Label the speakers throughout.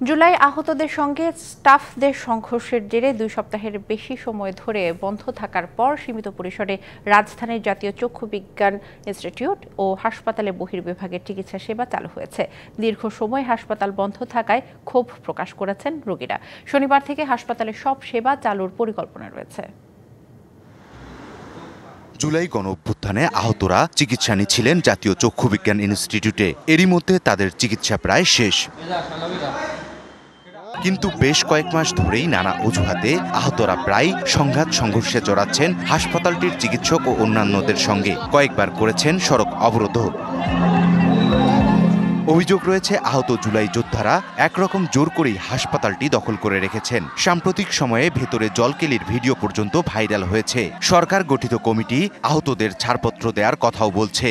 Speaker 1: জুলাই আহতদের সঙ্গে স্টাফদের সংঘর্ষের জেরে 2 সপ্তাহের বেশি সময় ধরে বন্ধ থাকার পর সীমিত পরিসরে রাজধানীর জাতীয় চক্ষু বিজ্ঞান ইনস্টিটিউট ও হাসপাতালে বহির্বিভাগের চিকিৎসা সেবা চালু হয়েছে। দীর্ঘ সময় হাসপাতাল বন্ধ থাকায় ক্ষোভ প্রকাশ করেছেন রোগীরা। শনিবার থেকে হাসপাতালের সব সেবা চালুর পরিকল্পনা রয়েছে।
Speaker 2: জুলাই গণঅভ্যুত্থানে আহতরা চিকিৎসা নিচ্ছিলেন জাতীয় চক্ষু বিজ্ঞান ইনস্টিটিউটে। এরই মধ্যে তাদের চিকিৎসা প্রায় শেষ, কিন্তু বেশ কয়েক মাস ধরেই নানা অজুহাতে আহতরা প্রায় সংঘাত সংঘর্ষে জড়াচ্ছেন হাসপাতালটির চিকিৎসক ও অন্যান্যদের সঙ্গে। কয়েকবার করেছেন সড়ক অবরোধ। অভিযোগ রয়েছে আহত জুলাই যোদ্ধারা একরকম জোর করেই হাসপাতালটি দখল করে রেখেছেন। সাম্প্রতিক সময়ে ভেতরে জলকেলির ভিডিও পর্যন্ত ভাইরাল হয়েছে। সরকার গঠিত কমিটি আহতদের ছাড়পত্র দেওয়ার কথাও বলছে।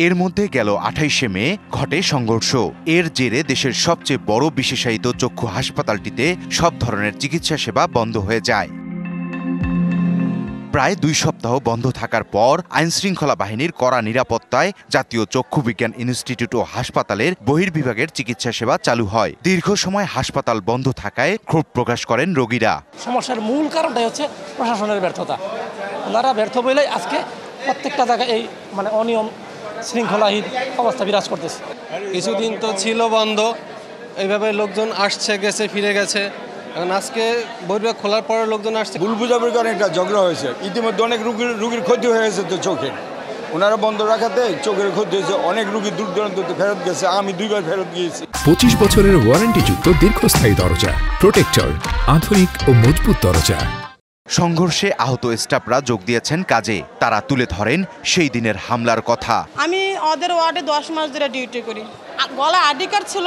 Speaker 2: এর মধ্যে গেল 28শে মে ঘটে সংঘর্ষ। এর জেরে দেশের সবচেয়ে বড় বিশেষায়িত চক্ষু হাসপাতালটিতে সব ধরনের চিকিৎসা সেবা বন্ধ হয়ে যায়। প্রায় 2 সপ্তাহ বন্ধ থাকার পর আইনশৃঙ্খলা বাহিনীর কড়া নিরাপত্তায় জাতীয় চক্ষু বিজ্ঞান ইনস্টিটিউট ও হাসপাতালের বহির্বিভাগের চিকিৎসা সেবা চালু হয়। দীর্ঘ সময় হাসপাতাল বন্ধ থাকায় ক্ষোভ প্রকাশ করেন রোগীরা।
Speaker 3: সমস্যার মূল কারণটাই হচ্ছে প্রশাসনের ব্যর্থতা। ওনারা ব্যর্থ বলেই আজকে প্রত্যেকটা জায়গায় এই অনিয়ম শৃঙ্খলাহীন অবস্থা বিরাজ করতেছে।
Speaker 4: কিছুদিন তো ছিল বন্ধ, এইভাবে লোকজন আসছে গেছে ফিরে গেছে। এখন আজকে বহির্বিভাগ খোলার পরে লোকজন আসছে।
Speaker 5: ভুল বুঝাবুঝির কারণে একটা ঝগড়া হয়েছে। ইতিমধ্যে অনেক রুগীর ক্ষতি হয়ে গেছে। তো চোখের ওনারা বন্ধ রাখাতে চোখের ক্ষতি হয়েছে। অনেক রুগী দূর দূরান্তে ফেরত গেছে। আমি 2 বার ফেরত গিয়েছি।
Speaker 6: 25 বছরের ওয়ারেন্টিযুক্ত দীর্ঘস্থায়ী দরজা প্রোটেক্টর, আধুনিক ও মজবুত দরজা।
Speaker 2: সংঘর্ষে আহত স্টাফরা যোগ দিয়েছেন কাজে। তারা তুলে ধরেন সেই দিনের হামলার কথা।
Speaker 7: আমি ওদের ওয়ার্ডে 10 মাস ধরে ডিউটি করি। গলা আইডি কার্ড ছিল,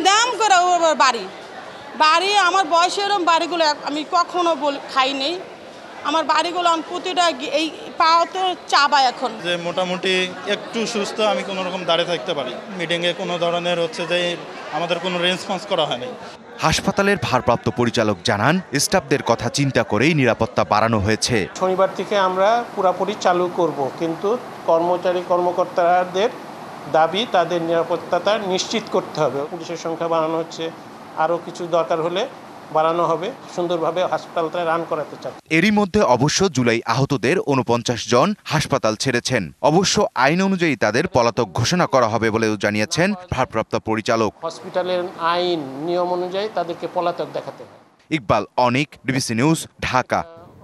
Speaker 7: দাম করে বাড়ি আমার বয়সে এরকম বাড়িগুলো আমি কখনো খাই নেই। আমার বাড়িগুলো আমি প্রতিটা এই পাওয়াতে চাবা এখন
Speaker 8: যে মোটামুটি একটু সুস্থ আমি কোনো রকম দাঁড়িয়ে থাকতে পারি। মিটিংয়ে কোনো ধরনের যে আমাদের কোনো রেসপন্স করা হয়নি।
Speaker 2: হাসপাতালের ভারপ্রাপ্ত পরিচালক জানান, স্টাফদের কথা চিন্তা করেই নিরাপত্তা বাড়ানো হয়েছে।
Speaker 9: শনিবার থেকে আমরা পুরোপুরি চালু করব, কিন্তু কর্মকর্তাদের দাবি তাদের নিরাপত্তাটা নিশ্চিত করতে হবে। পুলিশের সংখ্যা বাড়ানো হচ্ছে, আরও কিছু দরকার হলে বাড়ানো হবে। সুন্দরভাবে হাসপাতালটা রান করাতে চাই।
Speaker 2: এরই মধ্যে অবশ্য জুলাই আহতদের 49 জন হাসপাতাল ছেড়েছেন। অবশ্য আইন অনুযায়ী তাদের পলাতক ঘোষণা করা হবে বলেও জানিয়েছেন ভারপ্রাপ্ত পরিচালক।
Speaker 9: হসপিটালের আইন নিয়ম অনুযায়ী তাদেরকে পলাতক দেখাতে হয়।
Speaker 2: ইকবাল অনিক, ডিবিসি নিউজ, ঢাকা।